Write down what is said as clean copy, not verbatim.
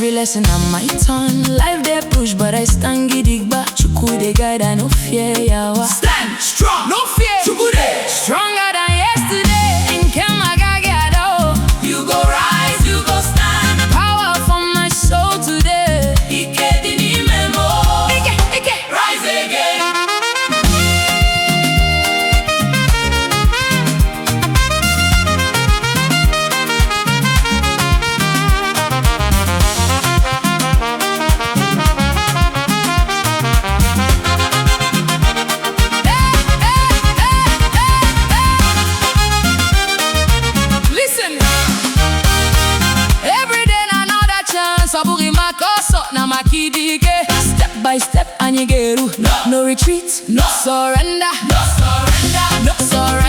Every lesson on my tongue. Life they push, but I stand gidigba. Chuku they guide, I no fear yawa. Stand strong, no fear. Chukude. Stronger than yesterday. Nkemagagado. You go rise, you go stand. Power from my soul today. Ikedini memo. Ike. Rise again. Saburi makoso na makidike. Step by step anyigeru. No retreat, No surrender. surrender. No surrender.